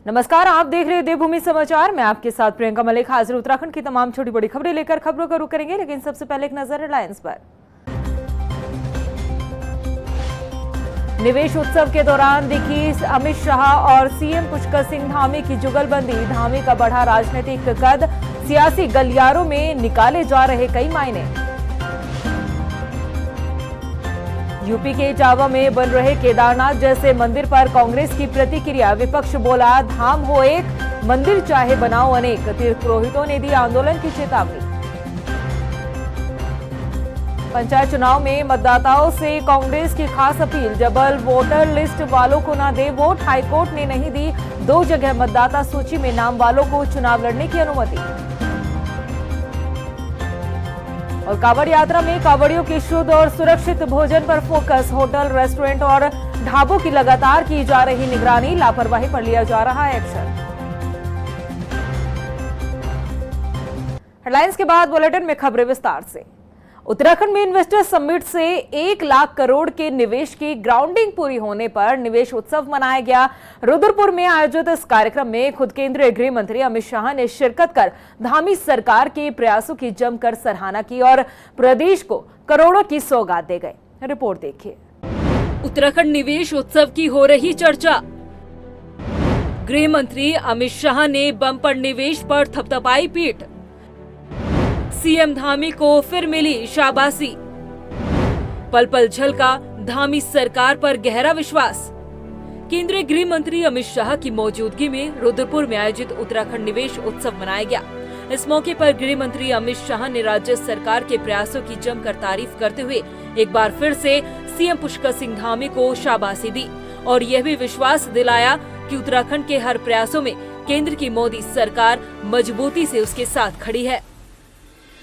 नमस्कार, आप देख रहे हैं देवभूमि समाचार। मैं आपके साथ प्रियंका मलिक हाजिर उत्तराखंड की तमाम छोटी बड़ी खबरें लेकर खबरों का रुख करेंगे, लेकिन सबसे पहले एक नजर हेडलाइंस पर। निवेश उत्सव के दौरान दिखी अमित शाह और सीएम पुष्कर सिंह धामी की जुगलबंदी। धामी का बढ़ा राजनीतिक कद, सियासी गलियारों में निकाले जा रहे कई मायने। यूपी के इटावा में बन रहे केदारनाथ जैसे मंदिर पर कांग्रेस की प्रतिक्रिया। विपक्ष बोला, धाम हो एक, मंदिर चाहे बनाओ अनेक। तीर्थ पुरोहितों ने दी आंदोलन की चेतावनी। पंचायत चुनाव में मतदाताओं से कांग्रेस की खास अपील। डबल वोटर लिस्ट वालों को न दे वोट। हाईकोर्ट ने नहीं दी 2 जगह मतदाता सूची में नाम वालों को चुनाव लड़ने की अनुमति। और कांवड़ यात्रा में कांवड़ियों के शुद्ध और सुरक्षित भोजन पर फोकस। होटल, रेस्टोरेंट और ढाबों की लगातार की जा रही निगरानी। लापरवाही पर लिया जा रहा है एक्शन। हेडलाइंस के बाद बुलेटिन में खबरें विस्तार से। उत्तराखंड में इन्वेस्टर समिट से 1 लाख करोड़ के निवेश की ग्राउंडिंग पूरी होने पर निवेश उत्सव मनाया गया। रुद्रपुर में आयोजित इस कार्यक्रम में खुद केंद्रीय गृह मंत्री अमित शाह ने शिरकत कर धामी सरकार के प्रयासों की जमकर सराहना की और प्रदेश को करोड़ों की सौगात दे गए। रिपोर्ट देखिए। उत्तराखंड निवेश उत्सव की हो रही चर्चा। गृह मंत्री अमित शाह ने बम्पर निवेश पर थपथपाई पीठ। सीएम धामी को फिर मिली शाबाशी। पल पल झलका धामी सरकार पर गहरा विश्वास। केंद्रीय गृह मंत्री अमित शाह की मौजूदगी में रुद्रपुर में आयोजित उत्तराखंड निवेश उत्सव मनाया गया। इस मौके पर गृह मंत्री अमित शाह ने राज्य सरकार के प्रयासों की जमकर तारीफ करते हुए एक बार फिर से सीएम पुष्कर सिंह धामी को शाबाशी दी और यह भी विश्वास दिलाया कि उत्तराखंड के हर प्रयासों में केंद्र की मोदी सरकार मजबूती से उसके साथ खड़ी है।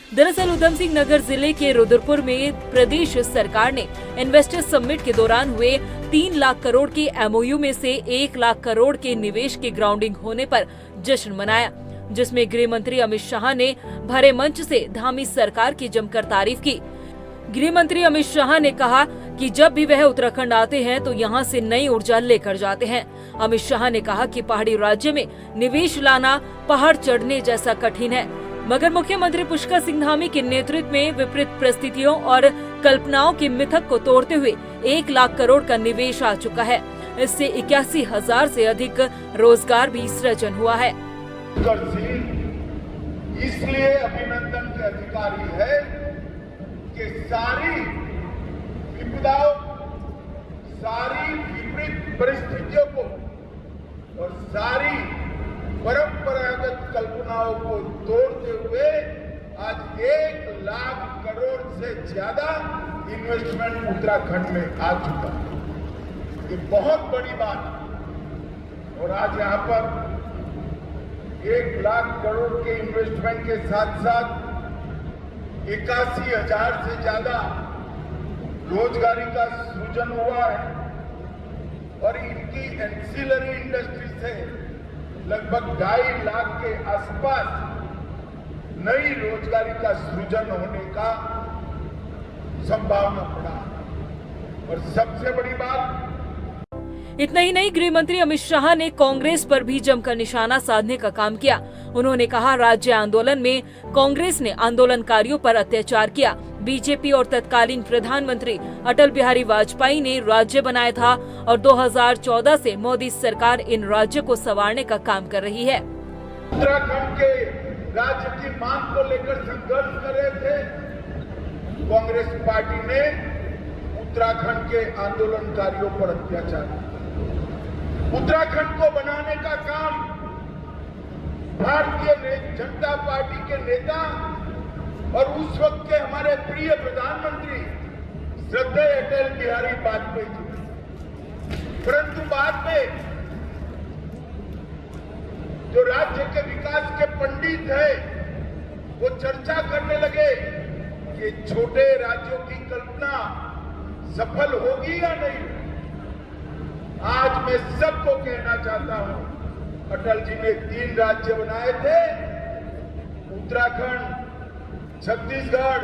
दरअसल उधम सिंह नगर जिले के रुद्रपुर में प्रदेश सरकार ने इन्वेस्टर समिट के दौरान हुए 3 लाख करोड़ के एमओयू में से 1 लाख करोड़ के निवेश की ग्राउंडिंग होने पर जश्न मनाया, जिसमें गृह मंत्री अमित शाह ने भरे मंच से धामी सरकार की जमकर तारीफ की। गृह मंत्री अमित शाह ने कहा कि जब भी वह उत्तराखंड आते हैं तो यहां से नई ऊर्जा लेकर जाते हैं। अमित शाह ने कहा कि पहाड़ी राज्य में निवेश लाना पहाड़ चढ़ने जैसा कठिन है, मगर मुख्यमंत्री पुष्कर सिंह धामी के नेतृत्व में विपरीत परिस्थितियों और कल्पनाओं के मिथक को तोड़ते हुए 1 लाख करोड़ का निवेश आ चुका है। इससे 81,000 से अधिक रोजगार भी सृजन हुआ है। इसलिए अभिनंदन के अधिकारी है कि सारी विपदाओं, सारी विपरीत परिस्थितियों को और सारी परंपरागत कल्पनाओं को तोड़ते हुए आज 1 लाख करोड़ से ज्यादा इन्वेस्टमेंट उत्तराखंड में आ चुका है। ये बहुत बड़ी बात है। और आज यहाँ पर 1 लाख करोड़ के इन्वेस्टमेंट के साथ साथ 81,000 से ज्यादा रोजगारी का सृजन हुआ है और इनकी एंसिलरी इंडस्ट्री से लगभग 2.5 लाख के आसपास नई रोजगारी का सृजन होने का संभावना पड़ा। और सबसे बड़ी बात, इतना ही नहीं, गृह मंत्री अमित शाह ने कांग्रेस पर भी जमकर निशाना साधने का काम किया। उन्होंने कहा, राज्य आंदोलन में कांग्रेस ने आंदोलनकारियों पर अत्याचार किया। बीजेपी और तत्कालीन प्रधानमंत्री अटल बिहारी वाजपेयी ने राज्य बनाया था और 2014 से मोदी सरकार इन राज्यों को संवारने का काम कर रही है। उत्तराखंड के राज्य की मांग को लेकर संघर्ष कर रहे थे। कांग्रेस पार्टी ने उत्तराखंड के आंदोलनकारियों पर अत्याचार किया। उत्तराखंड को बनाने का काम भारतीय जनता पार्टी के नेता और उस वक्त के हमारे प्रिय प्रधानमंत्री श्रद्धेय अटल बिहारी वाजपेयी जी। परंतु बाद में जो राज्य के विकास के पंडित हैं, वो चर्चा करने लगे कि छोटे राज्यों की कल्पना सफल होगी या नहीं। आज मैं सबको कहना चाहता हूं, अटल जी ने 3 राज्य बनाए थे, उत्तराखंड, छत्तीसगढ़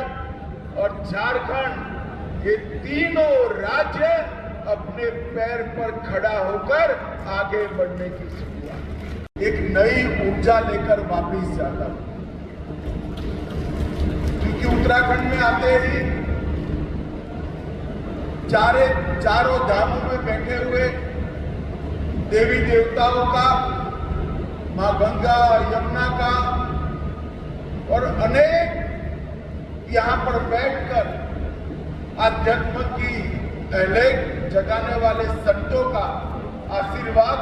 और झारखंड। ये तीनों राज्य अपने पैर पर खड़ा होकर आगे बढ़ने की शुरुआत। एक नई ऊर्जा लेकर वापस जाता हूं, क्योंकि उत्तराखंड में आते ही चारों धामों में बैठे हुए देवी देवताओं का, मां गंगा यमुना का और अनेक यहाँ पर बैठकर अध्यात्म की अलग जगाने वाले संतों का आशीर्वाद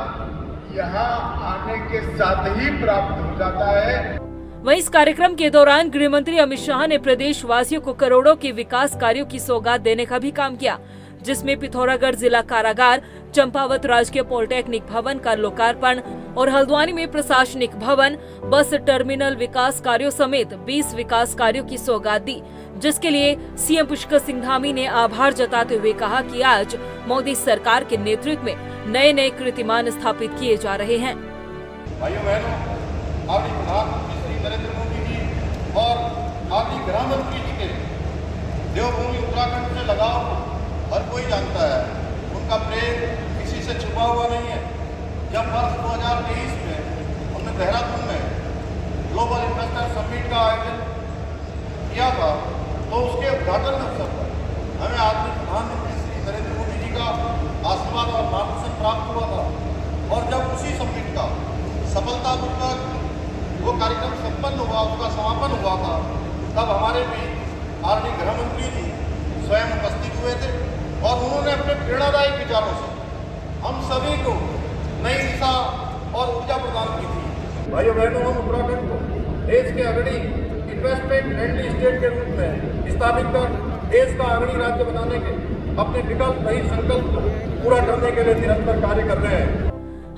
यहाँ आने के साथ ही प्राप्त हो जाता है। वहीं इस कार्यक्रम के दौरान गृह मंत्री अमित शाह ने प्रदेश वासियों को करोड़ों के विकास कार्यों की सौगात देने का भी काम किया, जिसमें पिथौरागढ़ जिला कारागार, चंपावत राजकीय पॉलिटेक्निक भवन का लोकार्पण और हल्द्वानी में प्रशासनिक भवन, बस टर्मिनल विकास कार्यों समेत 20 विकास कार्यों की सौगात दी, जिसके लिए सीएम पुष्कर सिंह धामी ने आभार जताते हुए कहा कि आज मोदी सरकार के नेतृत्व में नए नए कीर्तिमान स्थापित किए जा रहे हैं। भाइयों बहनों, आपकी प्रधानमंत्री श्री नरेंद्र मोदी जी और आपकी गृह मंत्री जी के देवभूमि उत्तराखंड से लगाव हर कोई जानता है। उनका प्रेम किसी से छुपा हुआ नहीं है। जब वर्ष 2023 में हमने देहरादून में ग्लोबल इन्वेस्टर समिट का आयोजन किया था, तो उसके उद्घाटन अवसर पर हमें आदरणीय प्रधानमंत्री श्री नरेंद्र मोदी जी का आशीर्वाद और मार्गदर्शन प्राप्त हुआ था। और जब उसी समिट का सफलतापूर्वक वो कार्यक्रम संपन्न हुआ, उसका समापन हुआ था, तब हमारे भी आदरणीय गृह मंत्री जी स्वयं उपस्थित हुए थे और उन्होंने अपने प्रेरणादायक विचारों से हम सभी को नई दिशा और ऊर्जा प्रदान की थी। भाइयों बहनों, हम उत्तराखंड को देश के अग्रणी इन्वेस्टमेंट फ्रेंडली स्टेट के रूप में स्थापित कर देश का अग्रणी राज्य बनाने के अपने विकल्प नई संकल्प को पूरा करने के लिए निरंतर कार्य कर रहे हैं।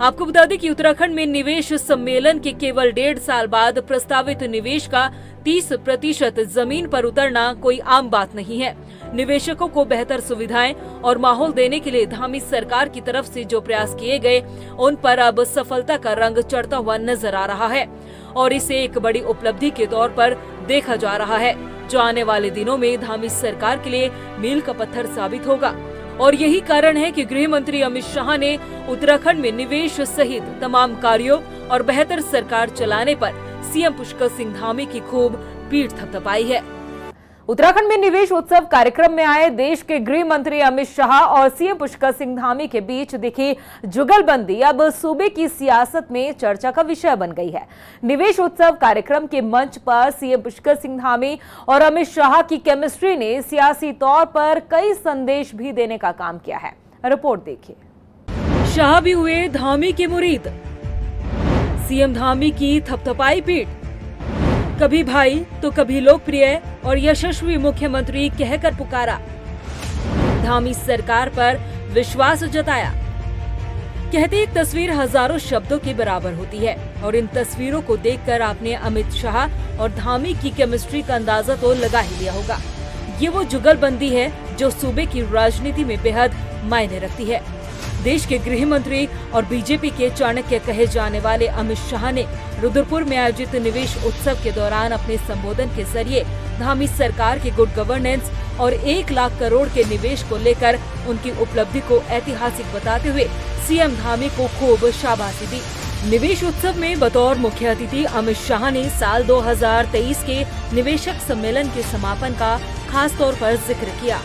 आपको बता दें कि उत्तराखंड में निवेश सम्मेलन के केवल 1.5 साल बाद प्रस्तावित निवेश का 30% जमीन पर उतरना कोई आम बात नहीं है। निवेशकों को बेहतर सुविधाएं और माहौल देने के लिए धामी सरकार की तरफ से जो प्रयास किए गए, उन पर अब सफलता का रंग चढ़ता हुआ नजर आ रहा है और इसे एक बड़ी उपलब्धि के तौर पर देखा जा रहा है, जो आने वाले दिनों में धामी सरकार के लिए मील का पत्थर साबित होगा। और यही कारण है कि गृह मंत्री अमित शाह ने उत्तराखंड में निवेश सहित तमाम कार्यों और बेहतर सरकार चलाने पर सीएम पुष्कर सिंह धामी की खूब पीठ थपथपाई है। उत्तराखंड में निवेश उत्सव कार्यक्रम में आए देश के गृह मंत्री अमित शाह और सीएम पुष्कर सिंह धामी के बीच दिखी जुगलबंदी अब सूबे की सियासत में चर्चा का विषय बन गई है। निवेश उत्सव कार्यक्रम के मंच पर सीएम पुष्कर सिंह धामी और अमित शाह की केमिस्ट्री ने सियासी तौर पर कई संदेश भी देने का काम किया है। रिपोर्ट देखिए। शाह भी हुए धामी के मुरीद, सीएम धामी की थपथपाई पीठ, कभी भाई तो कभी लोकप्रिय और यशस्वी मुख्यमंत्री कहकर पुकारा, धामी सरकार पर विश्वास जताया। कहते एक तस्वीर हजारों शब्दों के बराबर होती है और इन तस्वीरों को देखकर आपने अमित शाह और धामी की केमिस्ट्री का अंदाजा तो लगा ही लिया होगा। ये वो जुगलबंदी है जो सूबे की राजनीति में बेहद मायने रखती है। देश के गृह मंत्री और बीजेपी के चाणक्य कहे जाने वाले अमित शाह ने रुद्रपुर में आयोजित निवेश उत्सव के दौरान अपने संबोधन के जरिए धामी सरकार की गुड गवर्नेंस और 1 लाख करोड़ के निवेश को लेकर उनकी उपलब्धि को ऐतिहासिक बताते हुए सीएम धामी को खूब शाबाशी दी। निवेश उत्सव में बतौर मुख्य अतिथि अमित शाह ने साल 2023 के निवेशक सम्मेलन के समापन का खास तौर पर जिक्र किया।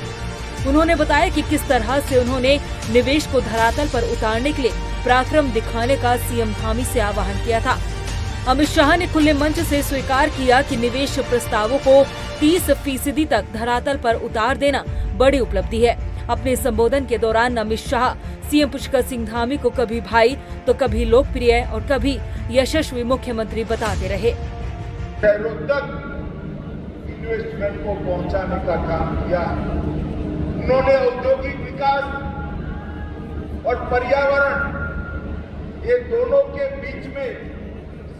उन्होंने बताया कि किस तरह से उन्होंने निवेश को धरातल पर उतारने के लिए पराक्रम दिखाने का सीएम धामी से आह्वान किया था। अमित शाह ने खुले मंच से स्वीकार किया कि निवेश प्रस्तावों को 30% तक धरातल पर उतार देना बड़ी उपलब्धि है। अपने संबोधन के दौरान अमित शाह सीएम पुष्कर सिंह धामी को कभी भाई तो कभी लोकप्रिय और कभी यशस्वी मुख्यमंत्री बताते रहे। शहरों तक इन्वेस्टमेंट को पहुंचाने का काम किया। उन्होंने औद्योगिक विकास और पर्यावरण, ये दोनों के बीच में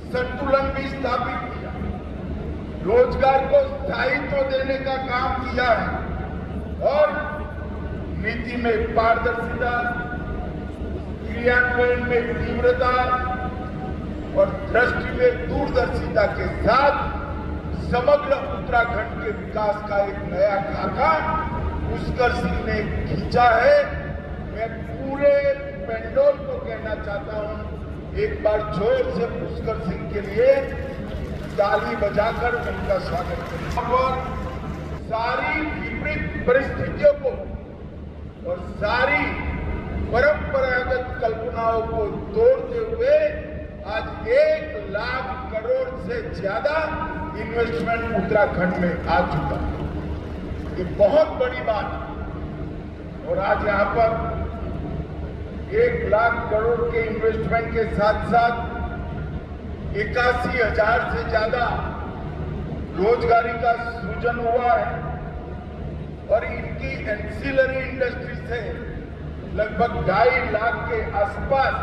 संतुलन भी स्थापित किया। रोजगार को स्थायित्व देने का काम किया है और नीति में पारदर्शिता, क्रियान्वयन में तीव्रता और दृष्टि में दूरदर्शिता के साथ समग्र उत्तराखंड के विकास का एक नया खाका पुष्कर सिंह ने खींचा है। मैं पूरे पेंडोल को कहना चाहता हूं एक बार जोर से पुष्कर सिंह के लिए ताली बजाकर उनका स्वागत करें और सारी विपरीत परिस्थितियों को और सारी परंपरागत कल्पनाओं को तोड़ते हुए आज 1 लाख करोड़ से ज्यादा इन्वेस्टमेंट उत्तराखंड में आ चुका है। ये बहुत बड़ी बात है और आज यहाँ पर 1 लाख करोड़ के इन्वेस्टमेंट के साथ साथ 81,000 से ज्यादा रोजगारी का सृजन हुआ है और इनकी एंसिलरी इंडस्ट्री से लगभग 2.5 लाख के आसपास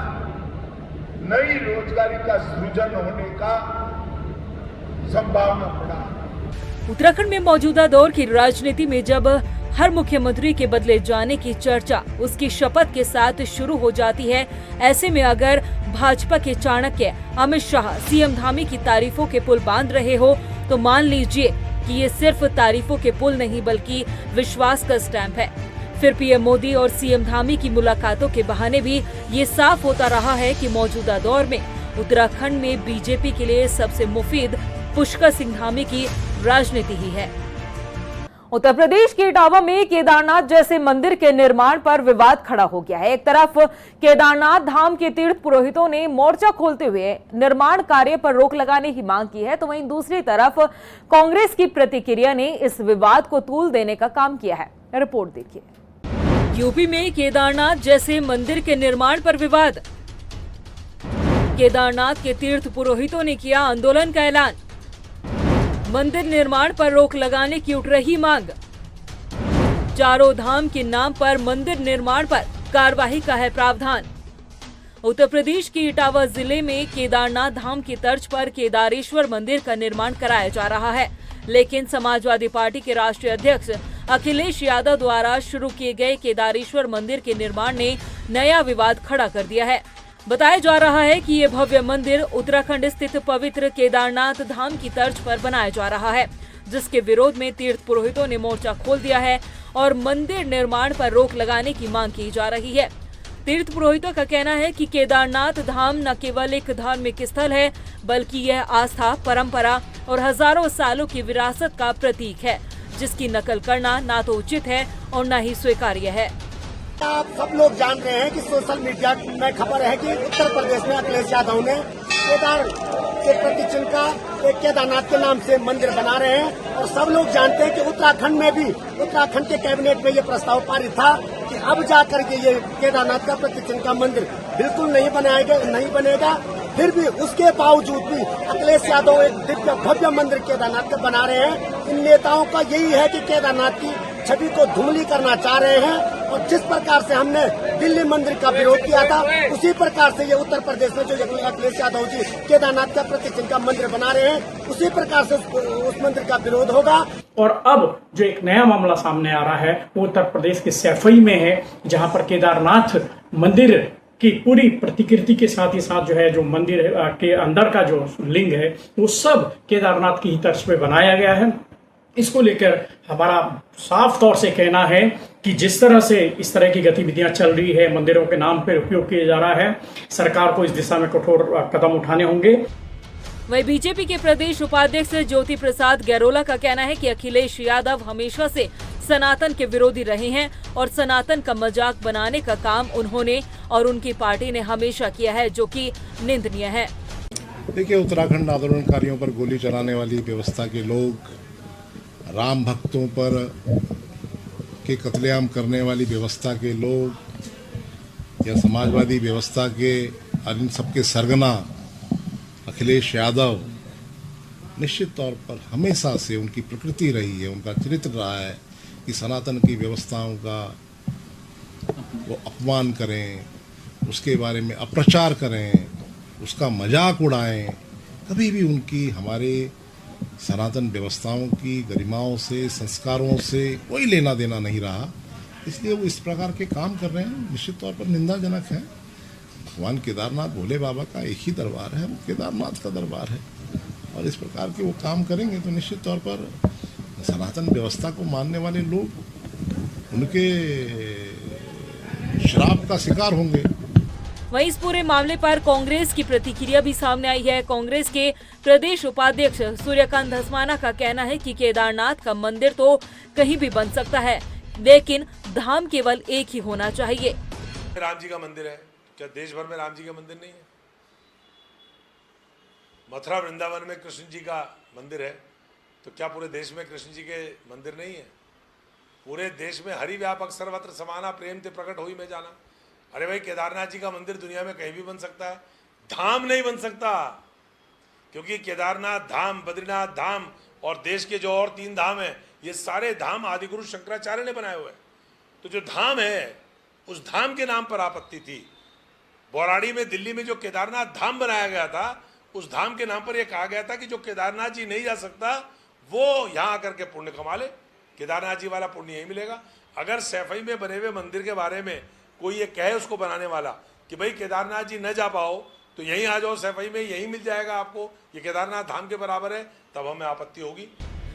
नई रोजगारी का सृजन होने का संभावना पड़ा। उत्तराखंड में मौजूदा दौर की राजनीति में जब हर मुख्यमंत्री के बदले जाने की चर्चा उसकी शपथ के साथ शुरू हो जाती है, ऐसे में अगर भाजपा के चाणक्य अमित शाह सीएम धामी की तारीफों के पुल बांध रहे हो तो मान लीजिए कि ये सिर्फ तारीफों के पुल नहीं बल्कि विश्वास का स्टैंप है। फिर पीएम मोदी और सीएम धामी की मुलाकातों के बहाने भी ये साफ होता रहा है कि मौजूदा दौर में उत्तराखंड में बीजेपी के लिए सबसे मुफीद पुष्कर सिंह धामी की राजनीति ही है। उत्तर प्रदेश के इटावा में केदारनाथ जैसे मंदिर के निर्माण पर विवाद खड़ा हो गया है। एक तरफ केदारनाथ धाम के तीर्थ पुरोहितों ने मोर्चा खोलते हुए निर्माण कार्य पर रोक लगाने की मांग की है, तो वहीं दूसरी तरफ कांग्रेस की प्रतिक्रिया ने इस विवाद को तूल देने का काम किया है। रिपोर्ट देखिए। यूपी में केदारनाथ जैसे मंदिर के निर्माण पर विवाद। केदारनाथ के तीर्थ पुरोहितों ने किया आंदोलन का ऐलान। मंदिर निर्माण पर रोक लगाने की उठ रही मांग। चारों धाम के नाम पर मंदिर निर्माण पर कार्रवाई का है प्रावधान। उत्तर प्रदेश के इटावा जिले में केदारनाथ धाम की तर्ज पर केदारेश्वर मंदिर का निर्माण कराया जा रहा है, लेकिन समाजवादी पार्टी के राष्ट्रीय अध्यक्ष अखिलेश यादव द्वारा शुरू किए गए केदारेश्वर मंदिर के निर्माण ने नया विवाद खड़ा कर दिया है। बताया जा रहा है कि ये भव्य मंदिर उत्तराखंड स्थित पवित्र केदारनाथ धाम की तर्ज पर बनाया जा रहा है, जिसके विरोध में तीर्थ पुरोहितों ने मोर्चा खोल दिया है और मंदिर निर्माण पर रोक लगाने की मांग की जा रही है। तीर्थ पुरोहितों का कहना है कि केदारनाथ धाम न केवल एक धार्मिक स्थल है, बल्कि यह आस्था, परंपरा और हजारों सालों की विरासत का प्रतीक है, जिसकी नकल करना ना तो उचित है और न ही स्वीकार्य है। आप सब लोग जान रहे हैं कि सोशल मीडिया में खबर है कि उत्तर प्रदेश में अखिलेश यादव ने केदार के प्रति चिन्ह का एक केदारनाथ के नाम से मंदिर बना रहे हैं और सब लोग जानते हैं कि उत्तराखंड में भी उत्तराखंड के कैबिनेट में ये प्रस्ताव पारित था कि अब जाकर के ये केदारनाथ का प्रति चिन्ह का मंदिर बिल्कुल नहीं बनेगा। फिर भी उसके बावजूद भी अखिलेश यादव एक दिव्य भव्य मंदिर केदारनाथ का बना रहे हैं। इन नेताओं का यही है कि केदारनाथ की छवि को धुंधली करना चाह रहे हैं और जिस प्रकार से हमने दिल्ली मंदिर का विरोध किया था, उसी प्रकार से ये उत्तर प्रदेश में जो अखिलेश यादव जी केदारनाथ का प्रति चिन्ह का मंदिर बना रहे हैं, उसी प्रकार से उस मंदिर का विरोध होगा। और अब जो एक नया मामला सामने आ रहा है वो उत्तर प्रदेश के सैफई में है, जहां पर केदारनाथ मंदिर की पूरी प्रतिकृति के साथ ही साथ जो है जो मंदिर के अंदर का जो लिंग है वो सब केदारनाथ की ही तर्ज पे बनाया गया है। इसको लेकर हमारा साफ तौर से कहना है कि जिस तरह से इस तरह की गतिविधियां चल रही है, मंदिरों के नाम पर उपयोग किया जा रहा है, सरकार को इस दिशा में कठोर कदम उठाने होंगे। वहीं बीजेपी के प्रदेश उपाध्यक्ष ज्योति प्रसाद गैरोला का कहना है कि अखिलेश यादव हमेशा से सनातन के विरोधी रहे हैं और सनातन का मजाक बनाने का काम उन्होंने और उनकी पार्टी ने हमेशा किया है, जो कि निंदनीय है। देखिए, उत्तराखंड आंदोलनकारियों पर गोली चलाने वाली व्यवस्था के लोग, राम भक्तों पर के कत्लेआम करने वाली व्यवस्था के लोग या समाजवादी व्यवस्था के इन सबके सरगना अखिलेश यादव निश्चित तौर पर हमेशा से उनकी प्रकृति रही है, उनका चरित्र रहा है कि सनातन की व्यवस्थाओं का वो अपमान करें, उसके बारे में अप्रचार करें, उसका मजाक उड़ाएं। कभी भी उनकी हमारे सनातन व्यवस्थाओं की गरिमाओं से, संस्कारों से कोई लेना देना नहीं रहा, इसलिए वो इस प्रकार के काम कर रहे हैं, निश्चित तौर पर निंदाजनक है। भगवान केदारनाथ भोले बाबा का एक ही दरबार है, वो केदारनाथ का दरबार है, और इस प्रकार के वो काम करेंगे तो निश्चित तौर पर सनातन व्यवस्था को मानने वाले लोग उनके श्राप का शिकार होंगे। वहीं इस पूरे मामले पर कांग्रेस की प्रतिक्रिया भी सामने आई है। कांग्रेस के प्रदेश उपाध्यक्ष सूर्यकांत धस्माना का कहना है कि केदारनाथ का मंदिर तो कहीं भी बन सकता है, लेकिन धाम केवल एक ही होना चाहिए। राम जी का मंदिर है, क्या देश भर में राम जी का मंदिर नहीं है? मथुरा वृंदावन में कृष्ण जी का मंदिर है, तो क्या पूरे देश में कृष्ण जी के मंदिर नहीं है? पूरे देश में हरि व्यापक सर्वत्र समाना प्रेम ते प्रकट होई में जाना। अरे भाई, केदारनाथ जी का मंदिर दुनिया में कहीं भी बन सकता है, धाम नहीं बन सकता, क्योंकि केदारनाथ धाम, बद्रीनाथ धाम और देश के जो और 3 धाम हैं, ये सारे धाम आदिगुरु शंकराचार्य ने बनाए हुए हैं। तो जो धाम है, उस धाम के नाम पर आपत्ति थी। बौराड़ी में, दिल्ली में जो केदारनाथ धाम बनाया गया था, उस धाम के नाम पर यह कहा गया था कि जो केदारनाथ जी नहीं जा सकता वो यहाँ आकर के पुण्य कमा ले, केदारनाथ जी वाला पुण्य यही मिलेगा। अगर सैफई में बने हुए मंदिर के बारे में कोई ये कहे उसको बनाने वाला कि भाई केदारनाथ जी न जा पाओ तो यहीं आ जाओ, सैफई में यही मिल जाएगा आपको, ये केदारनाथ धाम के बराबर है, तब हमें आपत्ति होगी।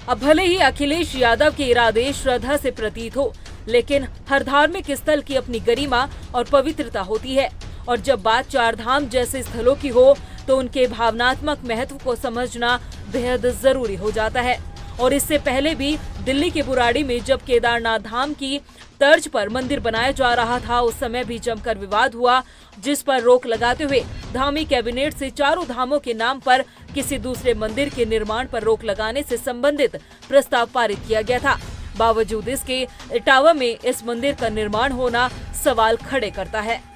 अब भले ही अखिलेश यादव के इरादे श्रद्धा से प्रतीत हो, लेकिन हर धार्मिक स्थल की अपनी गरिमा और पवित्रता होती है, और जब बात 4 धाम जैसे स्थलों की हो तो उनके भावनात्मक महत्व को समझना बेहद जरूरी हो जाता है। और इससे पहले भी दिल्ली के बुराड़ी में जब केदारनाथ धाम की तर्ज पर मंदिर बनाया जा रहा था, उस समय भी जमकर विवाद हुआ, जिस पर रोक लगाते हुए धामी कैबिनेट से 4 धामों के नाम पर किसी दूसरे मंदिर के निर्माण पर रोक लगाने से संबंधित प्रस्ताव पारित किया गया था। बावजूद इसके इटावा में इस मंदिर का निर्माण होना सवाल खड़े करता है।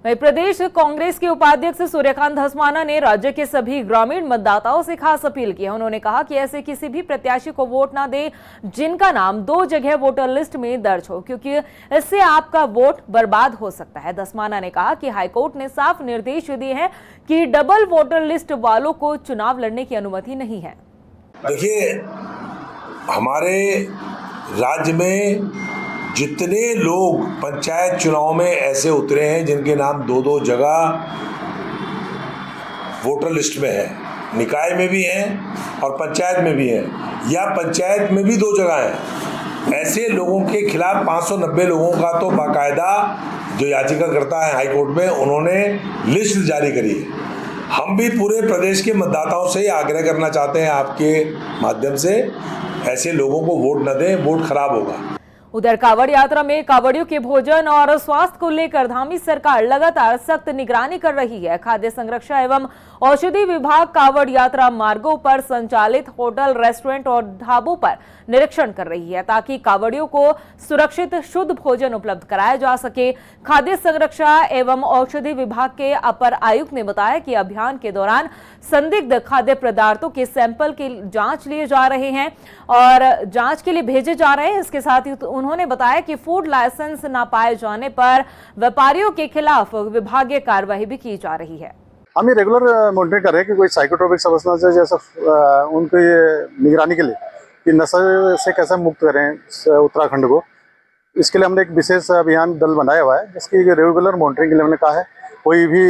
वहीं प्रदेश कांग्रेस के उपाध्यक्ष सूर्यकांत धस्माना ने राज्य के सभी ग्रामीण मतदाताओं से खास अपील की है। उन्होंने कहा कि ऐसे किसी भी प्रत्याशी को वोट ना दें जिनका नाम 2 जगह वोटर लिस्ट में दर्ज हो, क्योंकि इससे आपका वोट बर्बाद हो सकता है। धस्माना ने कहा कि हाईकोर्ट ने साफ निर्देश दिए हैं कि डबल वोटर लिस्ट वालों को चुनाव लड़ने की अनुमति नहीं है। देखिए, हमारे राज्य में जितने लोग पंचायत चुनाव में ऐसे उतरे हैं जिनके नाम 2-2 जगह वोटर लिस्ट में है, निकाय में भी हैं और पंचायत में भी हैं, या पंचायत में भी 2 जगह हैं, ऐसे लोगों के खिलाफ 590 लोगों का तो बाकायदा जो याचिका करता है हाईकोर्ट में, उन्होंने लिस्ट जारी करी है। हम भी पूरे प्रदेश के मतदाताओं से आग्रह करना चाहते हैं आपके माध्यम से, ऐसे लोगों को वोट न दें, वोट खराब होगा। उधर कावड़ यात्रा में कावड़ियों के भोजन और स्वास्थ्य को लेकर धामी सरकार लगातार सख्त निगरानी कर रही है। खाद्य संरक्षण एवं औषधि विभाग कावड़ यात्रा मार्गों पर संचालित होटल, रेस्टोरेंट और ढाबों पर निरीक्षण कर रही है ताकि कावड़ियों को सुरक्षित शुद्ध भोजन उपलब्ध कराया जा सके। खाद्य संरक्षण एवं औषधि विभाग के अपर आयुक्त ने बताया कि अभियान के दौरान संदिग्ध खाद्य पदार्थों के सैंपल की जांच लिए जा रहे हैं और जांच के लिए भेजे जा रहे हैं। इसके साथ ही उन्होंने बताया कि फूड लाइसेंस न पाए जाने पर व्यापारियों के खिलाफ विभागीय कार्रवाई भी की जा रही है। हम ये रेगुलर मॉनिटरिंग कर रहे हैं कि कोई साइकोट्रोपिक सब्सटेंस है जैसा उनको ये निगरानी के लिए कि नशे से कैसे मुक्त करें उत्तराखंड को। इसके लिए हमने एक विशेष अभियान दल बनाया हुआ है जिसकी रेगुलर मॉनिटरिंग के लिए हमने कहा है कोई भी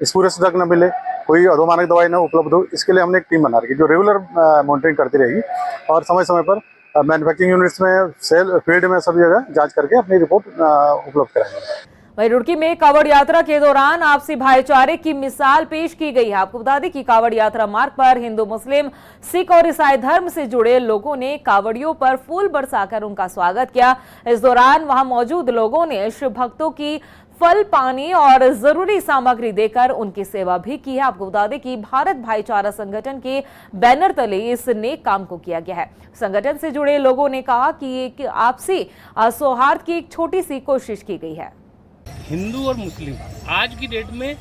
स्पूरियस ड्रग न मिले, कोई अधोमानक दवाई न उपलब्ध हो। इसके लिए हमने एक टीम बना रखी जो रेगुलर मॉनिटरिंग करती रहेगी और समय समय पर मैन्युफैक्चरिंग यूनिट्स में, सेल फील्ड में सभी जगह जांच करके अपनी रिपोर्ट उपलब्ध कराएंगे। वहीं रुड़की में कावड़ यात्रा के दौरान आपसी भाईचारे की मिसाल पेश की गई है। आपको बता दें कि कावड़ यात्रा मार्ग पर हिंदू, मुस्लिम, सिख और ईसाई धर्म से जुड़े लोगों ने कावड़ियों पर फूल बरसाकर उनका स्वागत किया। इस दौरान वहां मौजूद लोगों ने शिव भक्तों की फल, पानी और जरूरी सामग्री देकर उनकी सेवा भी की है। आपको बता दें कि भारत भाईचारा संगठन के बैनर तले इस नेक काम को किया गया है। संगठन से जुड़े लोगों ने कहा कि एक आपसी सौहार्द की एक छोटी सी कोशिश की गई है। हिंदू और मुस्लिम आज की डेट में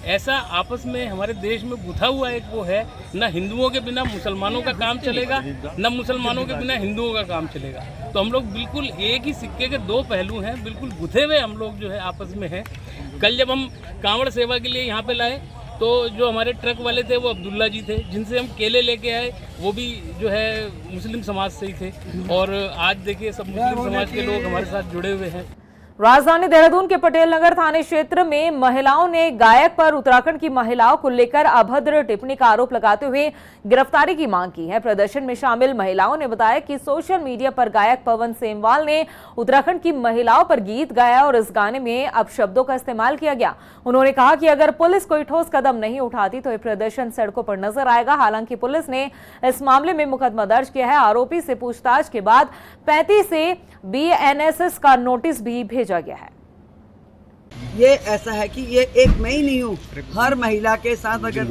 ऐसा आपस में हमारे देश में गुथा हुआ एक वो है, न हिंदुओं के बिना मुसलमानों का काम चलेगा, न मुसलमानों के बिना हिंदुओं का काम चलेगा। तो हम लोग बिल्कुल एक ही सिक्के के 2 पहलू हैं, बिल्कुल गुथे हुए हम लोग जो है आपस में हैं। कल जब हम कांवड़ सेवा के लिए यहाँ पे लाए तो जो हमारे ट्रक वाले थे वो अब्दुल्ला जी थे, जिनसे हम केले लेके आए वो भी जो है मुस्लिम समाज से ही थे। और आज देखिए सब मुस्लिम समाज के लोग हमारे साथ जुड़े हुए हैं। राजधानी देहरादून के पटेल नगर थाने क्षेत्र में महिलाओं ने गायक पर उत्तराखंड की महिलाओं को लेकर अभद्र टिप्पणी का आरोप लगाते हुए गिरफ्तारी की मांग की है। प्रदर्शन में शामिल महिलाओं ने बताया कि सोशल मीडिया पर गायक पवन सेमवाल ने उत्तराखंड की महिलाओं पर गीत गाया और इस गाने में अपशब्दों का इस्तेमाल किया गया। उन्होंने कहा कि अगर पुलिस कोई ठोस कदम नहीं उठाती तो ये प्रदर्शन सड़कों पर नजर आएगा। हालांकि पुलिस ने इस मामले में मुकदमा दर्ज किया है। आरोपी से पूछताछ के बाद 35 से BNSS का नोटिस भी भेजा गया है। ये ऐसा है कि ये एक मैं ही नहीं हूँ, हर महिला के साथ अगर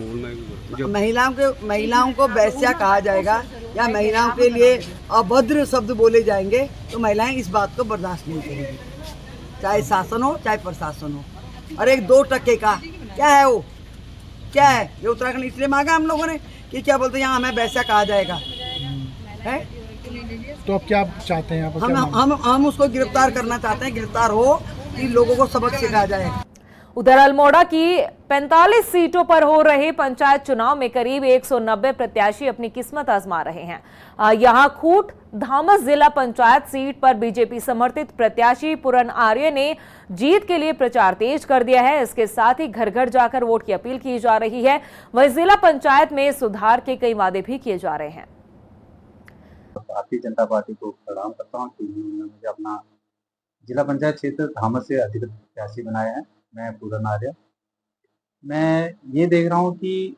महिलाओं को वैश्या कहा जाएगा या महिलाओं के लिए अभद्र शब्द बोले जाएंगे तो महिलाएं इस बात को बर्दाश्त नहीं करेंगी, चाहे शासन हो चाहे प्रशासन हो। और एक 2% का क्या है, वो क्या है, ये उत्तराखंड इसलिए मांगा हम लोगों ने कि क्या बोलते हैं यहाँ हमें वैश्या कहा जाएगा है। तो अब क्या चाहते हैं आप? हम उसको गिरफ्तार करना चाहते हैं, गिरफ्तार हो कि लोगों को सबक सिखाया जाए। उधर अल्मोड़ा की 45 सीटों पर हो रहे पंचायत चुनाव में करीब 190 प्रत्याशी अपनी किस्मत आजमा रहे हैं। यहां खूट धामस जिला पंचायत सीट पर बीजेपी समर्थित प्रत्याशी पूरन आर्य ने जीत के लिए प्रचार तेज कर दिया है। इसके साथ ही घर घर जाकर वोट की अपील की जा रही है। वहीं जिला पंचायत में सुधार के कई वादे भी किए जा रहे हैं। भारतीय जनता पार्टी को प्रणाम करता हूँ कि मुझे अपना जिला पंचायत क्षेत्र धामस से अधिकृत प्रत्याशी बनाया है। मैं पूरन आर्य, मैं ये देख रहा हूँ कि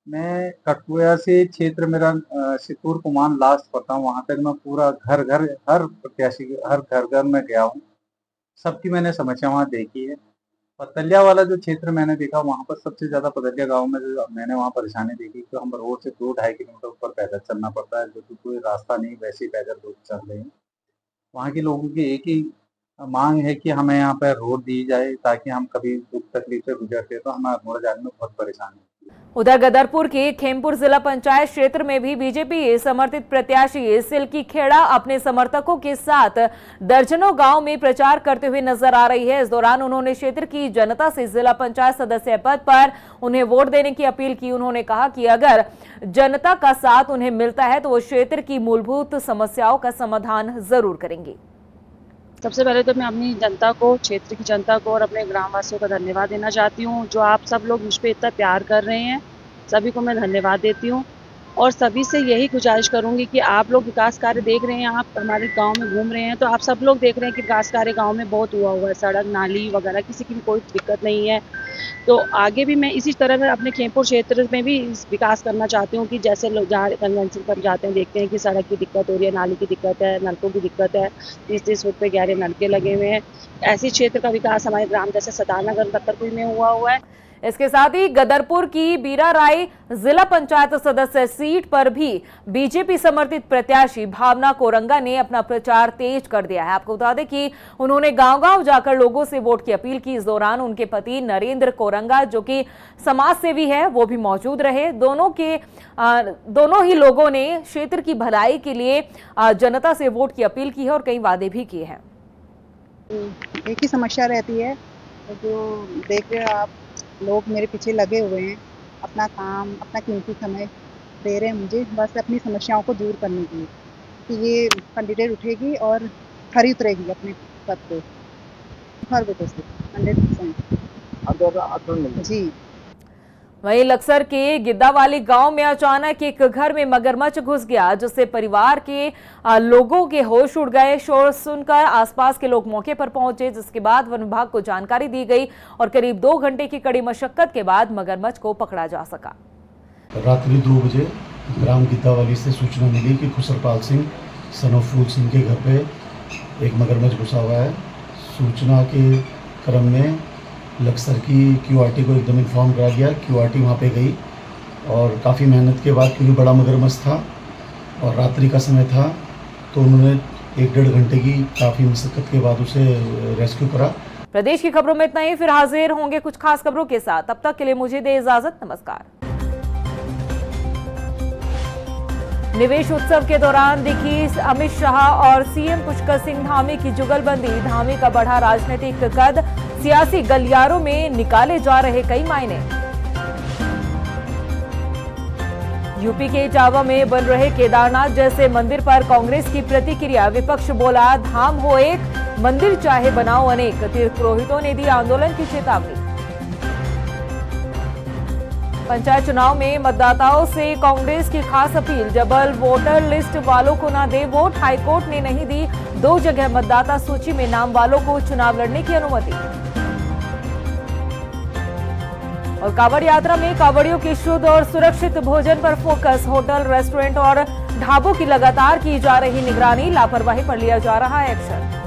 मैं कठपुआ से क्षेत्र मेरा सितूर कुमान लास्ट पड़ता हूँ, वहाँ तक मैं पूरा घर घर हर प्रत्याशी हर घर घर में गया हूँ, सबकी मैंने समस्या वहाँ देखी है। पतलिया वाला जो क्षेत्र मैंने देखा वहाँ पर सबसे ज़्यादा पतलिया गांव में जो मैंने वहाँ परेशानी देखी कि हम रोड से 2-2.5 किलोमीटर ऊपर पैदल चलना पड़ता है, जो कि कोई रास्ता नहीं, वैसे ही पैदल लोग चल रहे हैं। वहाँ के लोगों की एक ही मांग है कि हमें यहाँ पर रोड दी जाए ताकि हम कभी दुख तकलीफ से गुजरते तो हमें अल्मोड़ा जाने में बहुत परेशानी होती है। उधर गदरपुर के खेमपुर जिला पंचायत क्षेत्र में भी बीजेपी समर्थित प्रत्याशी सिल्की खेड़ा अपने समर्थकों के साथ दर्जनों गांव में प्रचार करते हुए नजर आ रही है। इस दौरान उन्होंने क्षेत्र की जनता से जिला पंचायत सदस्य पद पर उन्हें वोट देने की अपील की। उन्होंने कहा कि अगर जनता का साथ उन्हें मिलता है तो वो क्षेत्र की मूलभूत समस्याओं का समाधान जरूर करेंगे। सबसे पहले तो मैं अपनी जनता को, क्षेत्र की जनता को और अपने ग्रामवासियों का धन्यवाद देना चाहती हूँ। जो आप सब लोग मुझ पर इतना प्यार कर रहे हैं, सभी को मैं धन्यवाद देती हूँ। और सभी से यही गुजारिश करूँगी कि आप लोग विकास कार्य देख रहे हैं, आप हमारे गांव में घूम रहे हैं तो आप सब लोग देख रहे हैं कि विकास कार्य गांव में बहुत हुआ है, सड़क नाली वगैरह किसी की भी कोई दिक्कत नहीं है। तो आगे भी मैं इसी तरह मैं अपने खेमपुर क्षेत्र में भी विकास करना चाहती हूँ कि जैसे लोग जहाँ कन्वेंशन पर जाते हैं देखते हैं कि सड़क की दिक्कत हो रही है, नाली की दिक्कत है, नलकों की दिक्कत है, 30-30 फुट पे गहरे नलके लगे हुए हैं। ऐसे क्षेत्र का विकास हमारे ग्राम जैसे सदानगर कत्तरपुर में हुआ है। इसके साथ ही गदरपुर की बीरा राय जिला पंचायत सदस्य सीट पर भी बीजेपी समर्थित प्रत्याशी भावना कोरंगा ने अपना प्रचार तेज कर दिया है। आपको बता दें कि उन्होंने गांव-गांव जाकर लोगों से वोट की अपील की। इस दौरान उनके पति नरेंद्र कोरंगा, जो कि समाज सेवी है, वो भी मौजूद रहे। दोनों ही लोगों ने क्षेत्र की भलाई के लिए जनता से वोट की अपील की है और कई वादे भी किए हैं। एक ही समस्या रहती है, जो देख रहे आप लोग मेरे पीछे लगे हुए हैं, अपना काम, अपना कीमती समय दे रहे हैं मुझे, बस अपनी समस्याओं को दूर करने के लिए कि ये कैंडिडेट उठेगी और खरी उतरेगी अपने पद पे हर वजह से 100% जी। वहीं लक्सर के गिद्दावाली गांव में अचानक एक घर में मगरमच्छ घुस गया, जिससे परिवार के लोगों के होश उड़ गए। शोर सुनकर आसपास के लोग मौके पर पहुंचे, जिसके बाद वन विभाग को जानकारी दी गई और करीब 2 घंटे की कड़ी मशक्कत के बाद मगरमच्छ को पकड़ा जा सका। रात्रि 2 बजे ग्राम गिद्दावाली से सूचना मिली कि खुसरपाल सिंह सन ऑफ फूल सिंह के घर पे एक मगरमच्छ घुसा हुआ है। सूचना के क्रम में लक्सर की QRT को एकदम इन्फॉर्म करा दिया। QRT वहाँ पे गई और काफ़ी मेहनत के बाद, क्योंकि बड़ा मगरमच्छ था और रात्रि का समय था, तो उन्होंने 1-1.5 घंटे की काफ़ी मशक्कत के बाद उसे रेस्क्यू करा। प्रदेश की खबरों में इतना ही, फिर हाजिर होंगे कुछ खास खबरों के साथ। तब तक के लिए मुझे दे इजाजत, नमस्कार। निवेश उत्सव के दौरान दिखी अमित शाह और CM पुष्कर सिंह धामी की जुगलबंदी। धामी का बढ़ा राजनीतिक कद, सियासी गलियारों में निकाले जा रहे कई मायने। यूपी के इटावा में बन रहे केदारनाथ जैसे मंदिर पर कांग्रेस की प्रतिक्रिया। विपक्ष बोला धाम हो एक, मंदिर चाहे बनाओ अनेक, तीर्थ पुरोहितों ने दी आंदोलन की चेतावनी। पंचायत चुनाव में मतदाताओं से कांग्रेस की खास अपील, डबल वोटर लिस्ट वालों को ना दे वोट। हाईकोर्ट ने नहीं दी 2 जगह मतदाता सूची में नाम वालों को चुनाव लड़ने की अनुमति। और कांवड़ यात्रा में कांवड़ियों के शुद्ध और सुरक्षित भोजन पर फोकस, होटल, रेस्टोरेंट और ढाबों की लगातार की जा रही निगरानी, लापरवाही पर लिया जा रहा है एक्शन।